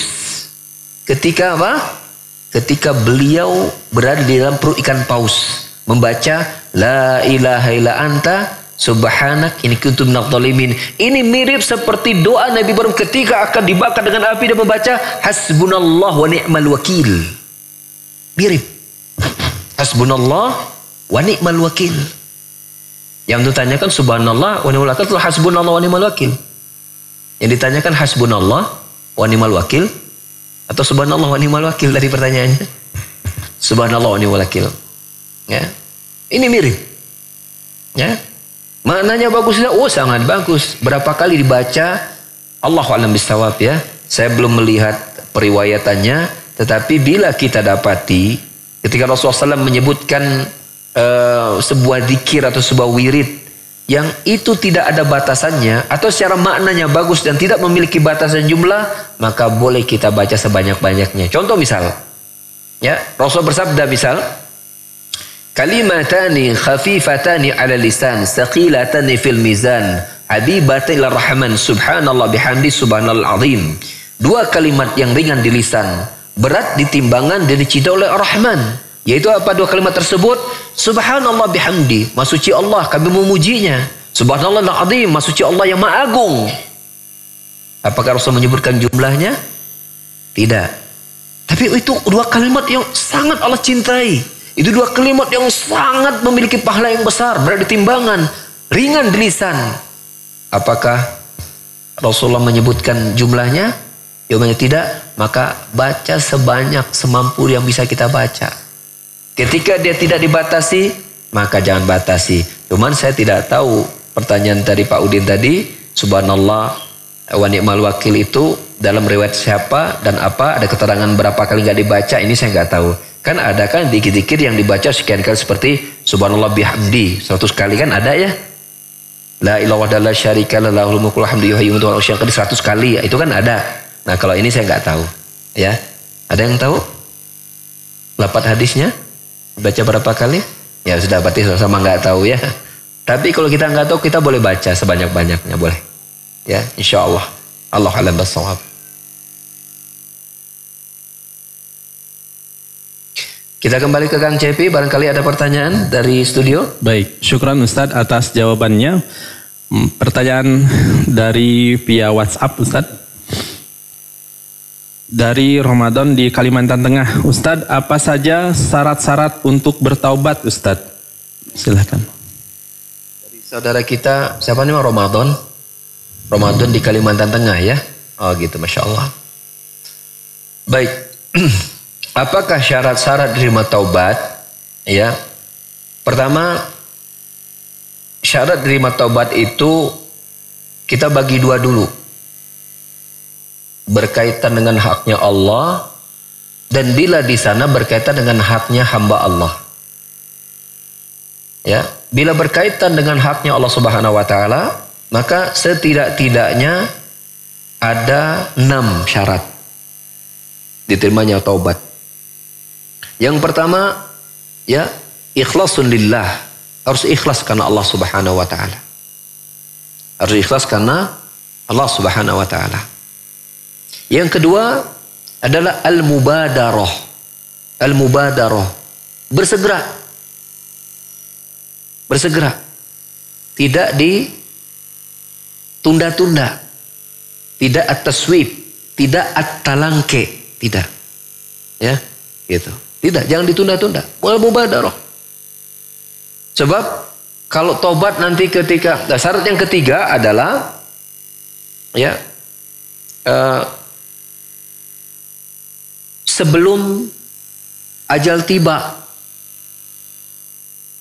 ketika apa? Ketika beliau berada di dalam perut ikan paus, membaca la ilaha illa anta subhanak inni kuntu minadh dhalimin. Ini mirip seperti doa Nabi Ibrahim ketika akan dibakar dengan api dan membaca hasbunallah wa ni'mal wakil. Mirip. Hasbunallah wa ni'mal wakil. Yang ditanyakan subhanallah wa ni'mal wakil atau hasbunallah wa ni'mal wakil? Yang ditanyakan hasbunallah wa ni'mal wakil atau subhanallah wa ni'mal wakil dari pertanyaannya? Subhanallah wa ni'mal wakil. Ya. Ini mirip. Ya. Maknanya bagus tidak? Oh, sangat bagus. Berapa kali dibaca? Allahu a'lam bishawab ya. Saya belum melihat periwayatannya, tetapi bila kita dapati ketika Rasulullah SAW menyebutkan sebuah zikir atau sebuah wirid yang itu tidak ada batasannya atau secara maknanya bagus dan tidak memiliki batasan jumlah, maka boleh kita baca sebanyak-banyaknya. Contoh misal, ya, Rasul bersabda misal, kalimatani khafifatani ala lisan thaqilatani fil mizan habibatan ila rahman subhanallah bihamdi subhanal azim. Dua kalimat yang ringan di lisan, berat di timbangan dan dicintai oleh Ar-Rahman. Yaitu apa dua kalimat tersebut? Subhanallah bihamdi, maha suci Allah, kami memujinya. Subhanallah al-azim, maha suci Allah yang maha agung. Apakah Rasul menyebutkan jumlahnya? Tidak. Tapi itu dua kalimat yang sangat Allah cintai. Itu dua kalimat yang sangat memiliki pahala yang besar, berat di timbangan, ringan di lisan. Apakah Rasulullah menyebutkan jumlahnya? Jawabannya tidak. Maka baca sebanyak semampu yang bisa kita baca. Ketika dia tidak dibatasi, maka jangan batasi. Cuman saya tidak tahu pertanyaan dari Pak Udin tadi, subhanallah wa ni'mal wakil itu dalam riwayat siapa dan apa, ada keterangan berapa kali nggak dibaca, ini saya nggak tahu. Kan ada kan dikit-dikit yang dibaca sekian kali seperti subhanallah bihamdi 100 kali kan ada ya. La ilaha illallah syarikalah lahul mulku wal hamdu yuhyi wa yumiitu 100 kali, itu kan ada. Nah, kalau ini saya nggak tahu. Ya. Ada yang tahu? Lafaz hadisnya baca berapa kali? Ya sudah, berarti sama nggak tahu ya. Tapi kalau kita nggak tahu, kita boleh baca sebanyak-banyaknya, boleh. Ya, insya Allah. Allah a'lam bishawab. Kita kembali ke Kang Cepi, barangkali ada pertanyaan dari studio. Baik, syukran Ustadz atas jawabannya. Pertanyaan dari via WhatsApp Ustadz. Dari Ramadan di Kalimantan Tengah. Ustadz, apa saja syarat-syarat untuk bertaubat Ustadz? Silakan. Dari saudara kita, siapa nih Ramadan? Ramadan di Kalimantan Tengah ya? Oh gitu, Masya Allah. Baik. Apakah syarat-syarat terima taubat? Ya. Pertama, syarat terima taubat itu kita bagi dua dulu. Berkaitan dengan haknya Allah dan bila di sana berkaitan dengan haknya hamba Allah. Ya, bila berkaitan dengan haknya Allah Subhanahu wa taala, maka setidak-tidaknya ada 6 syarat diterimanya taubat. Yang pertama, ya, ikhlasun lillah. Harus ikhlas karena Allah Subhanahu wa taala. Harus ikhlas karena Allah Subhanahu wa taala. Yang kedua adalah al-mubadarah. Al-mubadarah. Bersegera. Bersegera. Tidak ditunda-tunda. Tidak at-taswib, tidak at-talangke, tidak. Ya, gitu. Tidak, jangan ditunda-tunda. Al-mubadarah. Sebab kalau tobat nanti ketika, syarat yang ketiga adalah ya sebelum ajal tiba,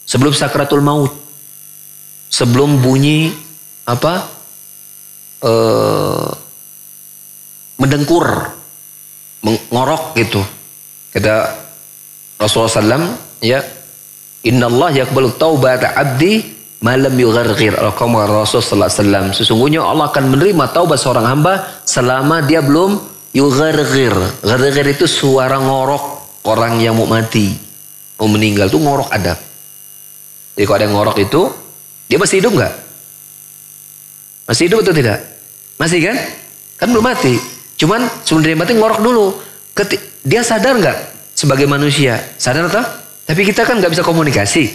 sebelum sakratul maut, sebelum bunyi apa mendengkur, mengorok gitu. Kata Rasulullah SAW, ya, Inna Allah yaqbalu taubata abdi malam yugharghir. Rasulullah SAW, sesungguhnya Allah akan menerima taubat seorang hamba selama dia belum yugharghir. Gharghir itu suara ngorok orang yang mau mati, mau meninggal itu ngorok ada. Jadi kalau ada yang ngorok itu, dia masih hidup nggak? Masih hidup atau tidak? Masih kan? Kan belum mati. Cuman sebelum dia mati ngorok dulu. Dia sadar nggak sebagai manusia? Sadar atau? Tapi kita kan nggak bisa komunikasi.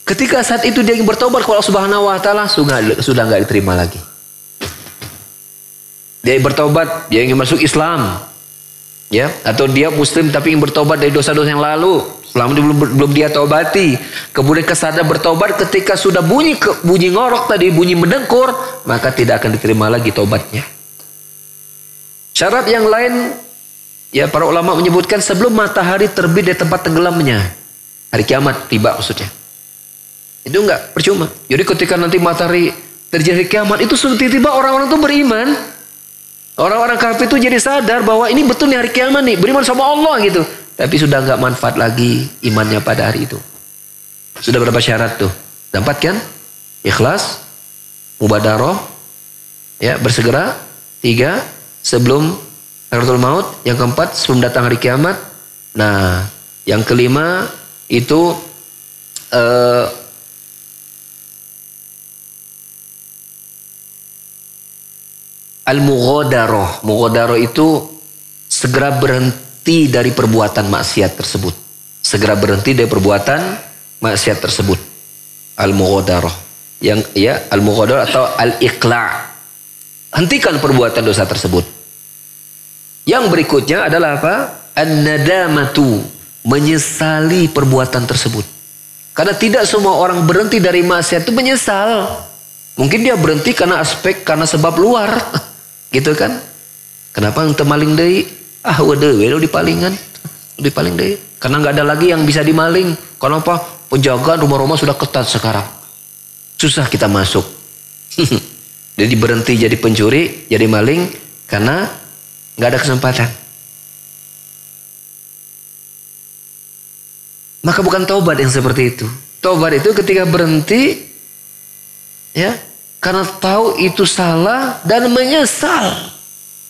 Ketika saat itu dia ingin bertobat kepada Allah Subhanahu wa taala, sudah nggak diterima lagi. Dia bertobat, dia ingin masuk Islam. Ya, atau dia muslim tapi ingin bertobat dari dosa-dosa yang lalu, selama belum dia tobati. Kemudian kesadar bertobat ketika sudah bunyi ngorok tadi, bunyi mendengkur, maka tidak akan diterima lagi tobatnya. Syarat yang lain, ya, para ulama menyebutkan sebelum matahari terbit dari tempat tenggelamnya. Hari kiamat tiba maksudnya. Itu enggak percuma. Jadi ketika nanti matahari terjadi kiamat, itu sudah tiba-tiba orang-orang itu beriman. Orang-orang kafir itu jadi sadar bahwa ini betul nih hari kiamat nih, beriman sama Allah gitu. Tapi sudah enggak manfaat lagi imannya pada hari itu. Sudah berapa syarat tuh? Dapat kan? Ikhlas, mubadarah, ya, bersegera. 3, sebelum sakratul maut. Yang keempat, sebelum datang hari kiamat. Nah, yang kelima itu al-mughadarah. Mughadarah itu segera berhenti dari perbuatan maksiat tersebut. Segera berhenti dari perbuatan maksiat tersebut. Al-mughadarah. Yang ya, al-mughadarah atau al-iqla'. Hentikan perbuatan dosa tersebut. Yang berikutnya adalah apa? An-nadamatu, menyesali perbuatan tersebut. Karena tidak semua orang berhenti dari maksiat itu menyesal. Mungkin dia berhenti karena sebab luar. Gitu kan? Kenapa yang maling deui? Ah, waduh, dipalingan. Dipaling deui. Karena nggak ada lagi yang bisa dimaling. Kenapa? Penjagaan rumah-rumah sudah ketat sekarang. Susah kita masuk. Jadi berhenti jadi pencuri, jadi maling karena nggak ada kesempatan. Maka bukan taubat yang seperti itu. Taubat itu ketika berhenti, ya, karena tahu itu salah dan menyesal.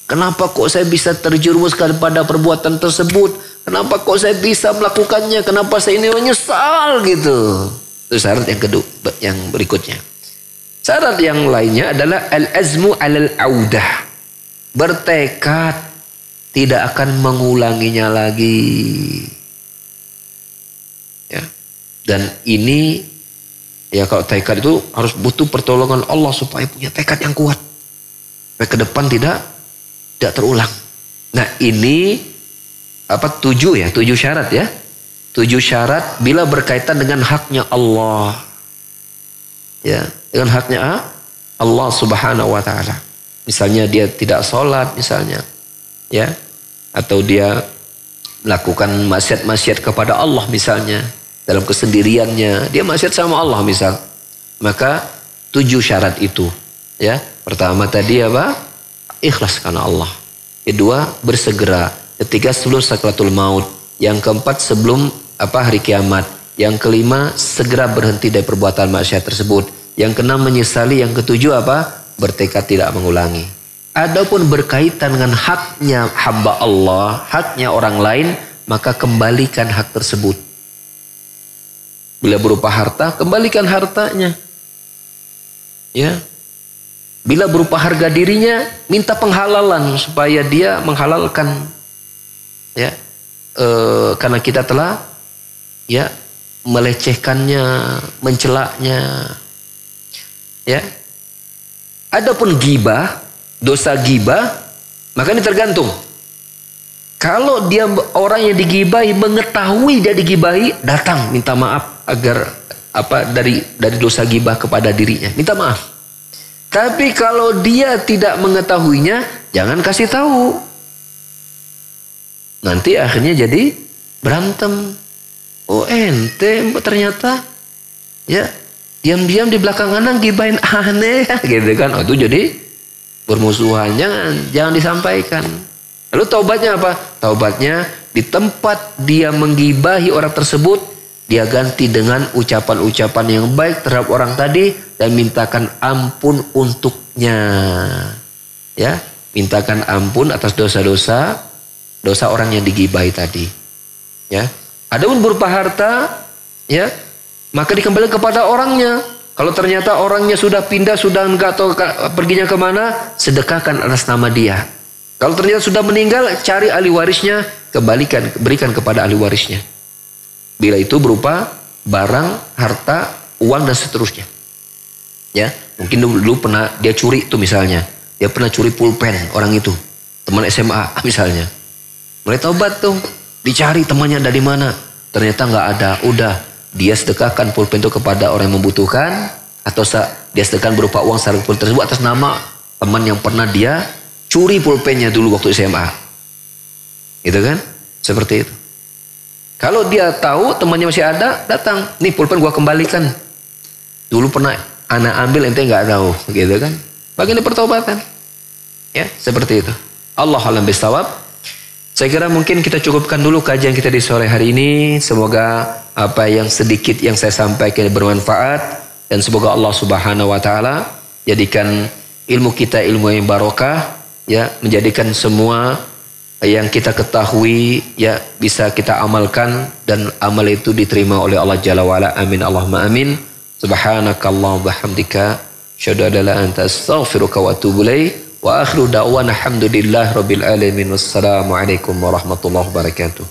Kenapa kok saya bisa terjerumuskan pada perbuatan tersebut? Kenapa kok saya bisa melakukannya? Kenapa saya ini menyesal gitu? Itu syarat yang kedua, yang berikutnya. Syarat yang lainnya adalah al-azmu alal audah. Bertekad tidak akan mengulanginya lagi. Ya. Dan ini, ya, kalau tekad itu harus butuh pertolongan Allah supaya punya tekad yang kuat. Supaya ke depan tidak terulang. Nah, ini 7 syarat ya. 7 syarat bila berkaitan dengan haknya Allah. Ya, dengan haknya Allah Subhanahu wa taala. Misalnya dia tidak sholat misalnya, ya, atau dia melakukan maksiat-maksiat kepada Allah misalnya, dalam kesendiriannya dia maksiat sama Allah misal. Maka 7 syarat itu, ya. Pertama tadi apa? Ikhlas karena Allah. Kedua, bersegera. Ketiga, sebelum sakratul maut. Yang keempat, sebelum hari kiamat. Yang kelima, segera berhenti dari perbuatan maksiat tersebut. Yang keenam, menyesali. Yang ketujuh apa? Bertekad tidak mengulangi. Adapun berkaitan dengan haknya hamba Allah, haknya orang lain, maka kembalikan hak tersebut. Bila berupa harta, kembalikan hartanya. Ya. Bila berupa harga dirinya, minta penghalalan supaya dia menghalalkan. Ya. Karena kita telah ya melecehkannya, mencelaknya. Ya. Adapun ghibah, dosa ghibah, maka ini tergantung. Kalau dia orang yang digibahi mengetahui dia digibahi, datang minta maaf agar dari dosa ghibah kepada dirinya, minta maaf. Tapi kalau dia tidak mengetahuinya, jangan kasih tahu. Nanti akhirnya jadi berantem. Oh ente ternyata ya diam-diam di belakang kanan gibahin aneh gitu kan. Oh, itu jadi bermusuhan. Jangan disampaikan. Lalu taubatnya apa? Taubatnya di tempat dia menggibahi orang tersebut, dia ganti dengan ucapan-ucapan yang baik terhadap orang tadi dan mintakan ampun untuknya. Ya, mintakan ampun atas dosa-dosa orang yang digibahi tadi. Ya. Adapun berupa harta, ya, maka dikembalikan kepada orangnya. Kalau ternyata orangnya sudah pindah, sudah enggak tahu perginya kemana, sedekahkan atas nama dia. Kalau ternyata sudah meninggal, cari ahli warisnya, berikan kepada ahli warisnya. Bila itu berupa barang, harta, uang dan seterusnya. Ya, mungkin dulu pernah dia curi itu misalnya. Dia pernah curi pulpen orang itu, teman SMA misalnya. Mulai taubat tuh, dicari temannya dari mana. Ternyata nggak ada. Udah, dia sedekahkan pulpen itu kepada orang yang membutuhkan, atau dia sedekahkan berupa uang sarung pulpen tersebut atas nama teman yang pernah dia curi pulpennya dulu waktu SMA. Gitu kan? Seperti itu. Kalau dia tahu temannya masih ada, datang. Nih pulpen gua kembalikan. Dulu pernah anak ambil, ente nggak tahu. Gitu kan? Bagian dari pertobatan. Ya, seperti itu. Allah alam bisawab. Saya kira mungkin kita cukupkan dulu kajian kita di sore hari ini. Semoga apa yang sedikit yang saya sampaikan bermanfaat. Dan semoga Allah subhanahu wa ta'ala jadikan ilmu kita ilmu yang barokah. Ya, menjadikan semua yang kita ketahui ya bisa kita amalkan dan amal itu diterima oleh Allah Jalla wa'ala. Amin Allahumma amin. Subhanakallahumma bihamdika asyhadu an la ilaha illa anta astaghfiruka wa atubu ilaik. Wa akhiru da'wana alhamdulillahi rabbil alamin. Wassalamu alaikum warahmatullahi wabarakatuh.